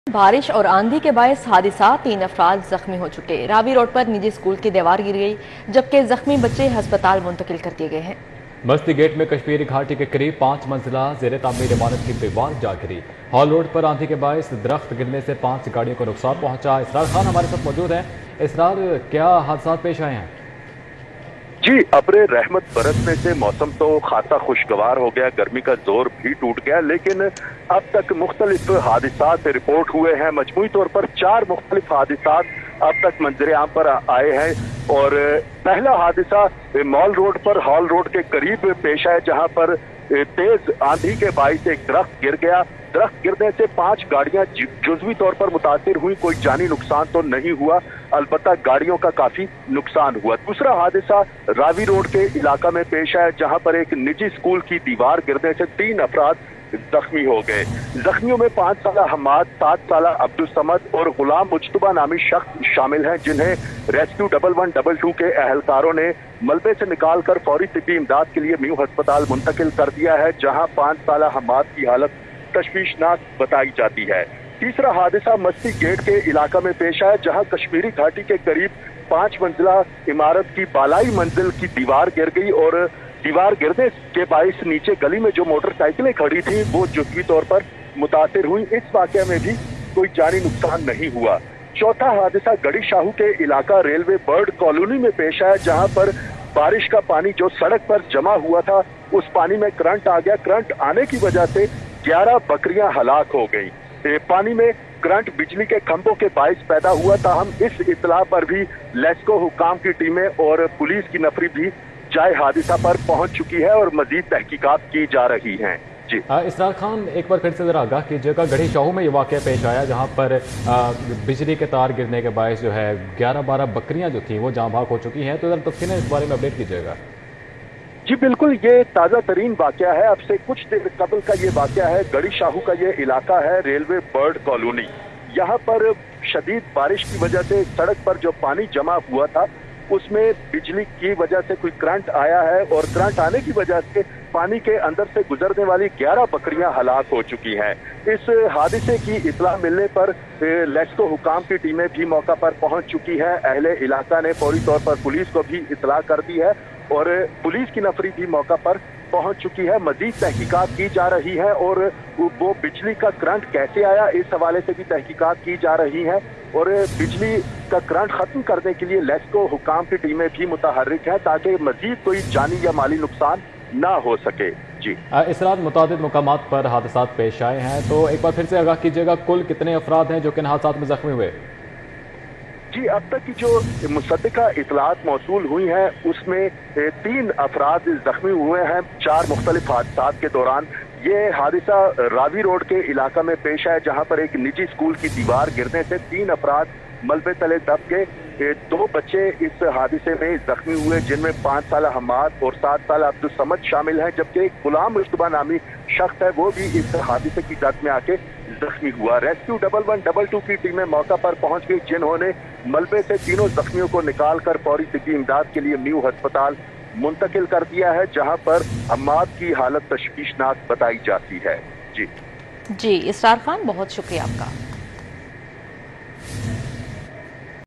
बारिश और आंधी के बायस हादसा 3 अफराद जख्मी हो चुके। रावी रोड पर निजी स्कूल की दीवार गिर गई, जबकि जख्मी बच्चे अस्पताल मुंतकिल कर दिए गए हैं। बस्ती गेट में कश्मीरी घाटी के करीब 5 मंजिला जेर तामीर इमारत की दीवार जा गिरी। हॉल रोड पर आंधी के बायस दरख्त गिरने से 5 गाड़ियों को नुकसान पहुंचा। इसरार खान हमारे साथ मौजूद हैं। इसरार, क्या हादसा पेश आए हैं? जी, अब्रे रहमत बरसने से मौसम तो खासा खुशगवार हो गया, गर्मी का जोर भी टूट गया, लेकिन अब तक मुख्तलिफ हादिसात रिपोर्ट हुए हैं। मजमूई तौर पर 4 मुख्तलिफ हादिसात अब तक मंजर आम पर आए हैं। और पहला हादिसा मॉल रोड पर हॉल रोड के करीब पेश आया, जहां पर तेज आंधी के बाइस एक दरख्त गिर गया। दरख्त गिरने से 5 गाड़ियां जुज़वी तौर पर मुतासिर हुई। कोई जानी नुकसान तो नहीं हुआ, अलबत्ता गाड़ियों का काफी नुकसान हुआ। दूसरा हादसा रावी रोड के इलाका में पेश आया, जहां पर एक निजी स्कूल की दीवार गिरने से 3 अफराद जख्मी हो गए। जख्मियों में 5 साला हमाद, 7 साला अब्दुल समद और गुलाम मुज्तबा नामी शख्स शामिल हैं, जिन्हें रेस्क्यू 1122 के अहलकारों ने मलबे से निकालकर फौरी तिब्बी इमदाद के लिए म्यू अस्पताल मुंतकिल कर दिया है, जहां 5 साला हमाद की हालत तशवीशनाक बताई जाती है। तीसरा हादसा मस्ती गेट के इलाका में पेश आया, जहां कश्मीरी घाटी के करीब 5 मंजिला इमारत की बालाई मंजिल की दीवार गिर गई और दीवार गिरने के बाइस नीचे गली में जो मोटरसाइकिलें खड़ी थी वो जुज़वी तौर पर मुतासिर हुई। इस वाकये में भी कोई जानी नुकसान नहीं हुआ। चौथा हादसा गड़ी शाहू के इलाका रेलवे बर्ड कॉलोनी में पेश आया, जहां पर बारिश का पानी जो सड़क पर जमा हुआ था, उस पानी में करंट आ गया। करंट आने की वजह से 11 बकरियां हलाक हो गई। पानी में करंट बिजली के खंभों के बाइस पैदा हुआ। ताहम इस इतला पर भी लेस्को हुकाम की टीमें और पुलिस की नफरी भी जाए हादिसा पर पहुंच चुकी है और मजीद तहकीकात की जा रही हैं। जी इसरार खान, एक बार फिर से जरा आगाह कीजिएगा। गढ़ी शाहू में ये वाकया पेश आया, जहां पर बिजली के तार गिरने के बायस जो है 11-12 बकरियां जो थी वो जाँ भाग हो चुकी हैं। तो जरा तफसीलें इस बारे में अपडेट कीजिएगा। जी बिल्कुल, ये ताज़ा तरीन वाकया है। अब से कुछ देर कबल का ये वाकया है। गढ़ी शाहू का ये इलाका है रेलवे बर्ड कॉलोनी। यहाँ पर शदीद बारिश की वजह से सड़क पर जो पानी जमा हुआ था उसमें बिजली की वजह से कोई करंट आया है और करंट आने की वजह से पानी के अंदर से गुजरने वाली 11 बकरियां हलाक हो चुकी हैं। इस हादसे की इतला मिलने पर लेस्को हुकाम की टीमें भी मौका पर पहुंच चुकी है। अहले इलाका ने फौरी तौर पर पुलिस को भी इतला कर दी है और पुलिस की नफरी भी मौका पर पहुंच चुकी है। मजीद तहकीकात की जा रही है और वो बिजली का करंट कैसे आया, इस हवाले से भी तहकीकात की जा रही है और बिजली का करंट खत्म करने के लिए लेस्को हुकाम की टीमें भी मुतहर्रिक है, ताकि मजीद कोई जानी या माली नुकसान ना हो सके। जी इस रात मुतादिद मुकामात पर हादसात पेश आए हैं, तो एक बार फिर से आगाह कीजिएगा, कुल कितने अफराद हैं जो कि इन हादसात में जख्मी हुए? जी, अब तक की जो मुसद्दिका इतलात मौसूल हुई हैं उसमें 3 अफराद जख्मी हुए हैं 4 मुख्तलिफ हादसात के दौरान। ये हादसा रावी रोड के इलाका में पेश आया, जहां पर एक निजी स्कूल की दीवार गिरने से 3 अफराद मलबे तले दब गए। 2 बच्चे इस हादसे में जख्मी हुए, जिनमें 5 साला हमाद और 7 साला अब्दुल समद शामिल हैं, जबकि एक गुलाम मुज्तबा नामी शख्स है वो भी इस हादसे की जद में आके जख्मी हुआ। रेस्क्यू 1122 की टीमें मौका पर पहुंच गई, जिन्होंने मलबे से तीनों जख्मियों को निकालकर फौरी तिब्बी इमदाद के लिए म्यू अस्पताल मुंतकिल कर दिया है, जहां पर हमाद की हालत तशवीशनाक बताई जाती है। जी इसरार खान, बहुत शुक्रिया आपका।